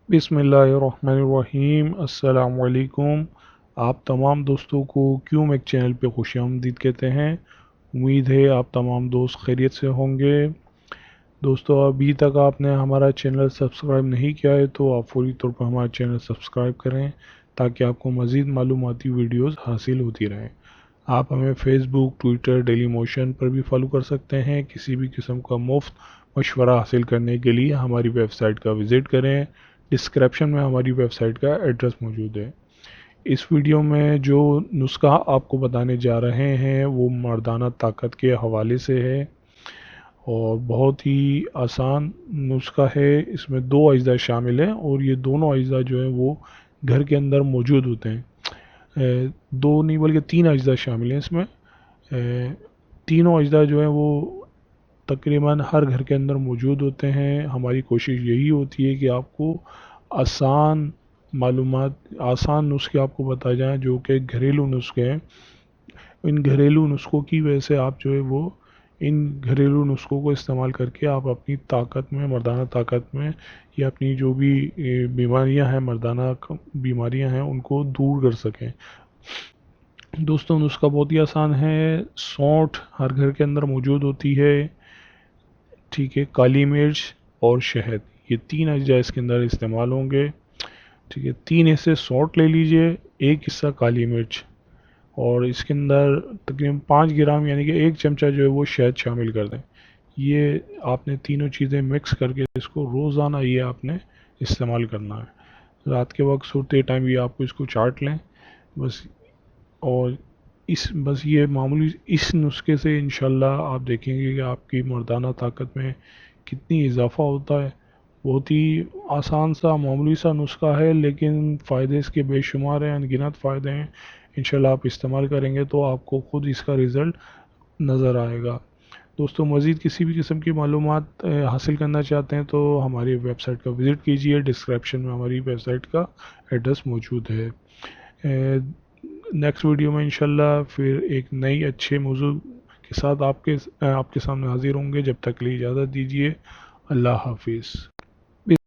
बिस्मिल्लाहिर्रहमानिर्रहीम। अस्सलाम वालेकुम। आप तमाम दोस्तों को क्यों मैक चैनल पे खुशामदीद कहते हैं। उम्मीद है आप तमाम दोस्त खैरियत से होंगे। दोस्तों, अभी तक आपने हमारा चैनल सब्सक्राइब नहीं किया है तो आप फौरी तौर पर हमारा चैनल सब्सक्राइब करें ताकि आपको मज़ीद मालूमाती वीडियोस हासिल होती रहें। आप हमें फेसबुक, ट्विटर, डेली मोशन पर भी फॉलो कर सकते हैं। किसी भी किस्म का मुफ्त मशवरा हासिल करने के लिए हमारी वेबसाइट का विज़िट करें। डिस्क्रिप्शन में हमारी वेबसाइट का एड्रेस मौजूद है। इस वीडियो में जो नुस्खा आपको बताने जा रहे हैं वो मर्दाना ताकत के हवाले से है और बहुत ही आसान नुस्खा है। इसमें दो अज्जा शामिल हैं और ये दोनों अज्जा जो हैं वो घर के अंदर मौजूद होते हैं। दो नहीं बल्कि तीन अज्जा शामिल हैं इसमें। तीनों अज्जा जो हैं वो तकरीबन हर घर के अंदर मौजूद होते हैं। हमारी कोशिश यही होती है कि आपको आसान मालूमात, आसान नुस्खे आपको बताए जाएं जो कि घरेलू नुस्खे हैं। इन घरेलू नुस्खों की वजह से आप जो है वो इन घरेलू नुस्खों को इस्तेमाल करके आप अपनी ताकत में, मर्दाना ताकत में या अपनी जो भी बीमारियां हैं, मर्दाना बीमारियां हैं, उनको दूर कर सकें। दोस्तों, नुस्खा बहुत ही आसान है। सौंठ हर घर के अंदर मौजूद होती है, ठीक है। काली मिर्च और शहद, ये तीन अज्जा इसके अंदर इस्तेमाल होंगे, ठीक है। 3 हिस्से सौंठ ले लीजिए, 1 हिस्सा काली मिर्च और इसके अंदर तकरीबन 5 ग्राम यानी कि 1 चमचा जो है वो शहद शामिल कर दें। ये आपने तीनों चीज़ें मिक्स करके इसको रोज़ाना ये आपने इस्तेमाल करना है। रात के वक्त सोते टाइम ये आपको इसको चाट लें बस। और बस ये मामूली इस नुस्खे से इंशाल्लाह आप देखेंगे कि आपकी मर्दाना ताकत में कितनी इजाफ़ा होता है। बहुत ही आसान सा मामूली सा नुस्खा है लेकिन फ़ायदे इसके बेशुमार हैं, अनगिनत फ़ायदे हैं। इंशाल्लाह आप इस्तेमाल करेंगे तो आपको ख़ुद इसका रिज़ल्ट नज़र आएगा। दोस्तों, मज़ीद किसी भी किस्म की मालूमात हासिल करना चाहते हैं तो हमारी वेबसाइट का विज़िट कीजिए। डिस्क्रिप्शन में हमारी वेबसाइट का एड्रेस मौजूद है। नेक्स्ट वीडियो में इंशाल्लाह फिर एक नई अच्छे मौजू के साथ आपके सामने हाजिर होंगे। जब तक के लिए इजाज़त दीजिए। अल्लाह हाफिज़।